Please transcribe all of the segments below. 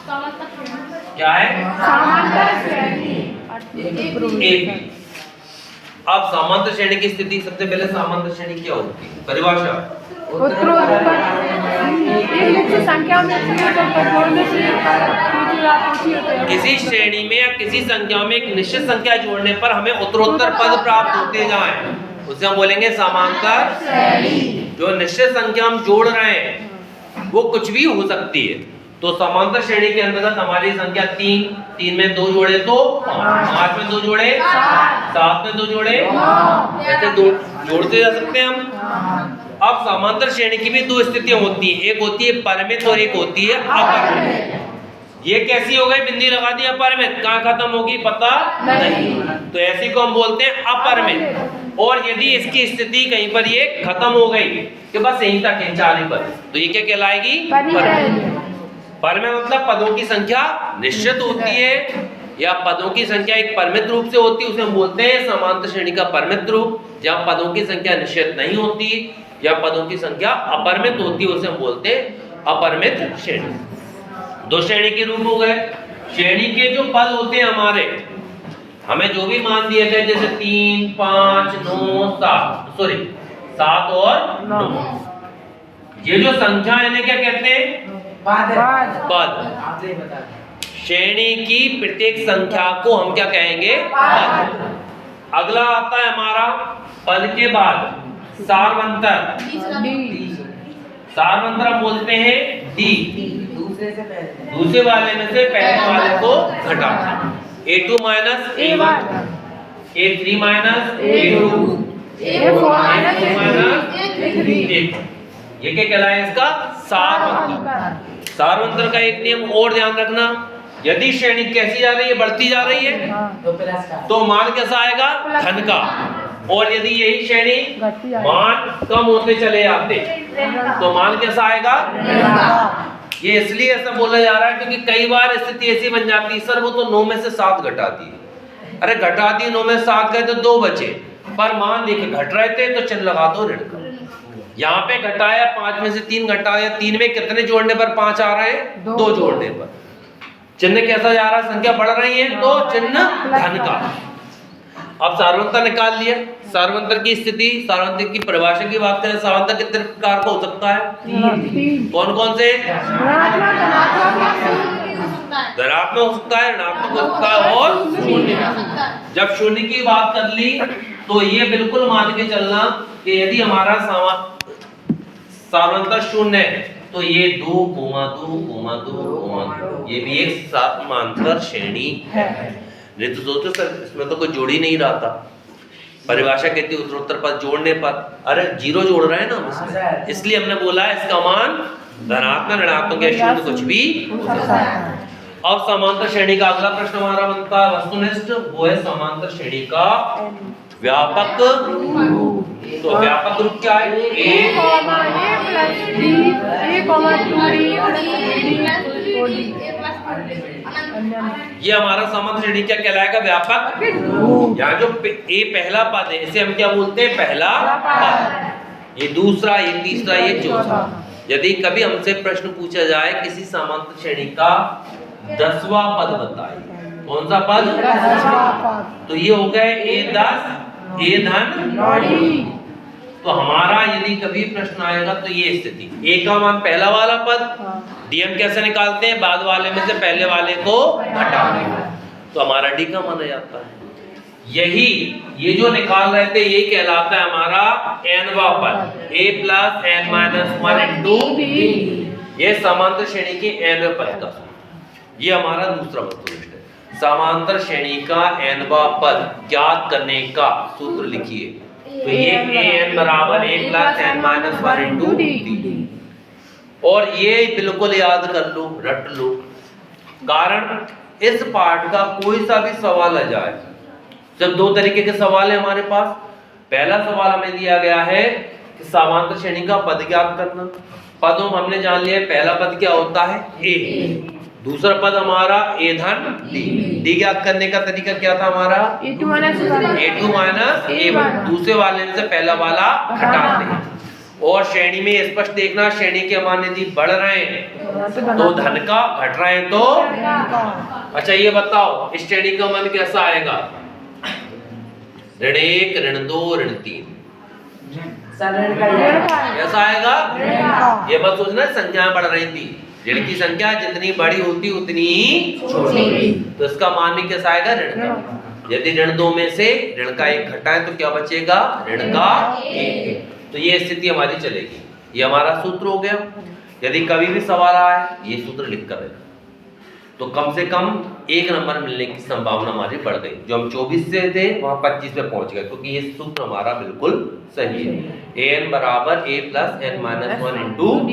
क्या है? एक। अब समांतर श्रेणी की स्थिति, सबसे पहले समांतर श्रेणी क्या होती है? परिभाषा किसी श्रेणी में या किसी संख्या में एक निश्चित संख्या जोड़ने पर हमें उत्तरोत्तर पद प्राप्त होते जाएं, उसे हम बोलेंगे समांतर श्रेणी। जो निश्चित संख्या हम जोड़ रहे हैं वो कुछ भी हो सकती है। तो समांतर श्रेणी के अंतर्गत हमारी संख्या 3, 3 में 2 जोड़े तो 5 में 2 जोड़े 7 में 2 जोड़े 9, ऐसे दो जोड़ते जा सकते हैं हम। अब समांतर श्रेणी की भी दो स्थितियां होती है, एक होती है परिमित और एक होती है अपरिमित। ये कैसी हो गई? बिंदी लगा दी अपरिमित, कहाँ खत्म होगी पता नहीं, तो ऐसी को हम बोलते हैं अपरिमित। और यदि इसकी स्थिति कहीं पर ये खत्म हो गई कि बस यहीं तक है 4 पद, तो ये क्या कहलाएगी? परिमित मतलब पदों की संख्या निश्चित होती है या पदों की संख्या एक परिमित रूप से होती है, उसे हम बोलते हैं समांतर श्रेणी का परिमित रूप। जहाँ पदों की संख्या निश्चित नहीं होती या पदों की संख्या अपरिमित होती है, उसे हम बोलते हैं अपरिमित श्रेणी। दो श्रेणी के रूप हो गए। श्रेणी के जो पद होते हैं हमारे, हमें जो भी मान दिए गए जैसे 3, 5, 9, 7 और 9, ये जो संख्या है इन्हें क्या कहते हैं? पद। श्रेणी की प्रत्येक संख्या को हम क्या कहेंगे? पद। अगला आता है हमारा पद के बाद सारवंतर। सारवंतर हम बोलते हैं डी, दूसरे वाले में से पहले वाले को घटाना। A2 minus A1, A3 minus A2, A4 minus A3, ये क्या कहलाए? इसका सारवंतर। सारवंतर का एक नियम और ध्यान रखना, यदि श्रेणी कैसी जा रही है? बढ़ती जा रही है तो मान कैसा आएगा? धन का। और यदि यही श्रेणी मान कम होते चले जाते तो मान कैसा आएगा? ये इसलिए ऐसा बोला जा रहा है क्योंकि कई बार स्थिति ऐसी बन जाती है, सर वो तो 9 में से 7 घटा दी। अरे घटा दी, 9 में 7 गए तो 2 बचे, पर मान देखिए घट रहे थे तो चिन्ह लगा दो ऋण का। यहाँ पे घटाया, 5 में से 3 घटाया, 3 में कितने जोड़ने पर 5 आ रहे हैं? 2 जोड़ने पर। चिन्ह कैसा जा रहा है? संख्या बढ़ रही है तो चिन्ह धन का। अब सारवंतर निकाल लिया। सारवंतर की स्थिति, सारवंतर की परिभाषा की बात करें, सारवंतर कितने प्रकार का हो सकता है? 3। कौन कौन से? धनात्मक हो सकता है, ऋणात्मक हो सकता है और शून्य। जब शून्य की बात कर ली तो ये बिल्कुल मान के चलना कि यदि हमारा सारवंतर शून्य है तो ये 2,2,2,2 ये भी एक समांतर श्रेणी है। नहीं तो सोचो सर इसमें तो कोई जोड़ ही नहीं रहा था। परिभाषा कहती है उत्तरोत्तर पद जोड़ने पर, अरे 0 जोड़ रहे हैं ना हम इसमें, इसलिए हमने बोला इसका मान धनात्मक, ऋणात्मक या शून्य कुछ भी हो सकता है। अब समांतर श्रेणी का अगला प्रश्न हमारा बनता है वस्तुनिष्ठ, वो है समांतर श्रेणी का व्यापक रूप। तो व्यापक रूप क्या है? ये हमारा समांतर श्रेणी क्या कहलाएगा? व्यापक रूप। यहाँ जो ए पहला पद है इसे हम क्या बोलते हैं? पहला पद। ये दूसरा, ये तीसरा, ये चौथा। यदि कभी हमसे प्रश्न पूछा जाए किसी समांतर श्रेणी का 10वां पद बताइए, कौन सा पद? तो ये हो गए A10, A धन। तो हमारा यदि कभी प्रश्न आएगा तो ये स्थिति, A का मान पहला वाला पद, DM कैसे निकालते हैं? बाद वाले में से पहले वाले को घटाने, तो हमारा D का मान आ जाता है। यही ये जो निकाल रहे थे यही कहलाता है हमारा nवां पद, A plus n minus 1 into D। ये समांतर श्रेणी के nवें पद का, ये हमारा दूसरा वस्तुनिष्ठ है। समांतर श्रेणी का nवां पद ज्ञात करने का सूत्र लिखिए, तो ये an बराबर A plus n minus 1 into D। और ये बिल्कुल याद कर लो, रट लो, कारण इस पाठ का कोई सा भी सवाल आ जाए, जब 2 तरीके के सवाल है हमारे पास। पहला सवाल हमें दिया गया है कि समांतर श्रेणी का पद ज्ञात करना। पदों हमने जान लिया, पहला पद क्या होता है? A। दूसरा पद हमारा A धन D। D ज्ञात करने का तरीका क्या था हमारा? A2 minus A1। दूसरे वाले में से पहला वाला घटाते हैं। और श्रेणी में स्पष्ट देखना, श्रेणी के मान यदि बढ़ रहे हैं तो धन का, घट रहे हैं तो। अच्छा ये बताओ इस श्रेणी का मान कैसा आएगा? ऋण 1, ऋण 2, ऋण 3 कैसा आएगा? ये बात सोचना, संख्याएं बढ़ रही थी, ऋण की संख्या जितनी बड़ी होती उतनी ही छोटी, तो इसका मान भी कैसा आएगा? ऋण का। यदि ऋण 2 में से ऋण का 1 घटाए तो क्या बचेगा? ऋण का 1। तो ये स्थिति हमारी चलेगी। ये हमारा सूत्र हो गया। यदि कभी भी सवाल आए ये सूत्र लिख कर रखना, तो कम से कम 1 नंबर मिलने की संभावना हमारी बढ़ गई। जो हम 24 से थे वहां 25 पे पहुंच गए, क्योंकि ये सूत्र हमारा बिल्कुल सही है। an बराबर a plus n minus 1 into d।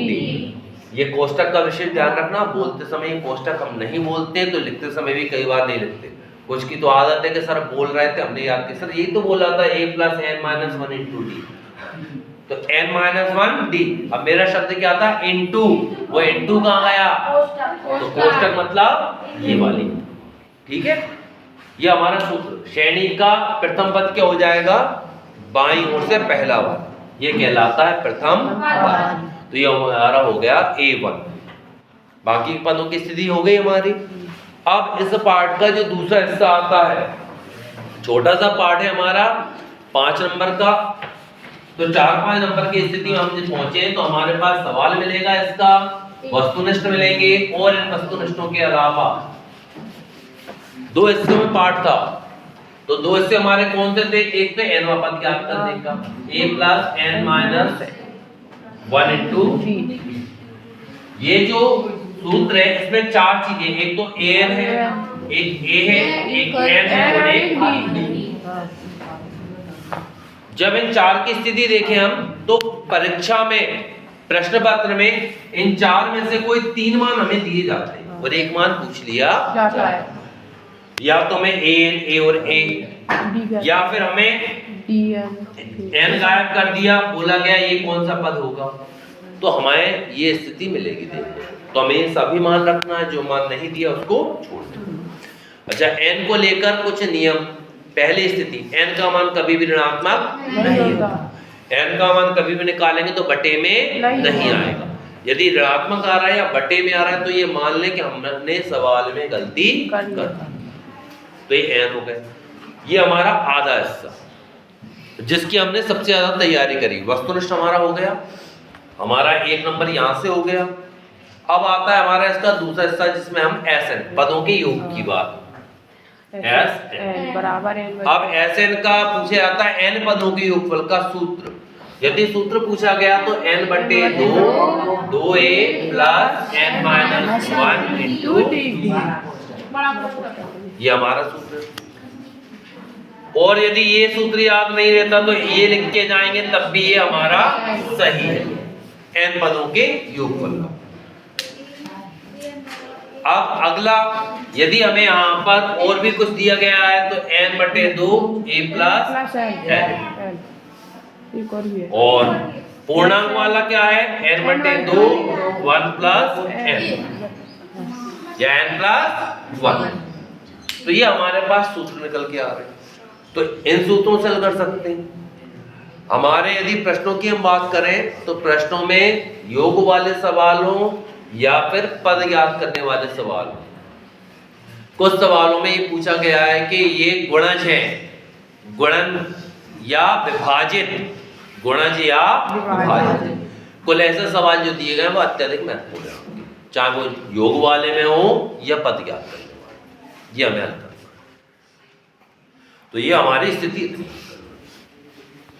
ये कोष्टक का विशेष ध्यान रखना, बोलते समय कोष्टक हम नहीं बोलते तो लिखते समय भी कई बार नहीं लिखते। कुछ की तो आदत है कि सर बोल रहे थे हमने याद किया, सर यही तो बोला था a plus n minus 1 into d, तो n माइनस 1 d। अब मेरा शब्द क्या था? इंटू, वो इंटू कहाँ गया? तो कोष्टक मतलब ये वाली, ठीक है। ये हमारा सूत्र, श्रेणी का प्रथम पद क्या हो जाएगा? बाईं ओर से पहला पद, ये कहलाता है प्रथम पद। तो ये हमारा हो गया A1। बाकी पदों की स्थिति हो गई हमारी। अब इस पार्ट का जो दूसरा हिस्सा आता है, छोटा सा पार्ट है हमारा 5 नंबर का। तो 4-5 नंबर की स्थिति में हम जब पहुंचे तो हमारे पास सवाल मिलेगा, इसका वस्तुनिष्ठ मिलेंगे, और इन वस्तुनिष्ठों के अलावा 2 हिस्सों में पार्ट था। तो 2 हिस्से हमारे कौन से थे? एक तो n वाला पद ज्ञात करने का, a plus n minus 1 into. ये जो सूत्र है इसमें 4 चीजें, एक तो an है, एक a है, एक n है और एक d। जब इन 4 की स्थिति देखें हम, तो परीक्षा में, प्रश्न पत्र में इन 4 में से कोई 3 मान हमें दिए जाते हैं और एक मान पूछ लिया जाता है। या तो हमें a और a, या फिर हमें n गायब कर दिया, बोला गया ये कौन सा पद होगा, तो हमें ये स्थिति मिलेगी। देखो तो हमें सभी मान रखना है, जो मान नहीं दिया उसको छोड़ दो। अच्छा n को लेकर कुछ नियम। पहली स्थिति, n का मान कभी भी ऋणात्मक नहीं होगा। n का मान कभी भी निकालेंगे तो बटे में नहीं आएगा। यदि ऋणात्मक आ रहा है या बटे में आ रहा है तो ये मान लें कि हमने सवाल में गलती कर दी, तो ये n हो गया। ये हमारा आधा हिस्सा जिसकी हमने सबसे ज्यादा तैयारी करी। वस्तुनिष्ठ हमारा हो गया, हमारा 1 नंबर यहां से हो गया। अब आता है हमारा इसका दूसरा हिस्सा जिसमें हम Sn पदों के योग की बात, Sn बराबर n। अब Sn का पूछे जाता है n पदों के योगफल का सूत्र। यदि सूत्र पूछा गया तो n बटे 2a plus n minus 1 into d, ये हमारा सूत्र। और यदि ये सूत्र याद नहीं रहता तो ये लिख के जाएंगे, तब भी ये हमारा सही है, n पदों के योगफल का। अब अगला, यदि हमें यहाँ पर और भी कुछ दिया गया है तो n बटे 2 a प्लस n, और पूर्णांक वाला क्या है? n बटे 2 1 प्लस n या n प्लस 1। तो ये हमारे पास सूत्र निकल के आ रहे हैं। तो इन सूत्रों से हल कर सकते हैं। हमारे यदि प्रश्नों की हम बात करें तो प्रश्नों में योग वाले सवालों या फिर पद याद करने वाले सवाल, कुछ सवालों में ये पूछा गया है कि ये गुणज है, गुणन या विभाजित, गुणज या विभाजित। कुल ऐसे सवाल जो दिए गए वो अत्यधिक महत्वपूर्ण है, चाहे वो योग वाले में हो या पद याद करने वाले, ये हमें हल करना। तो ये हमारी स्थिति थी।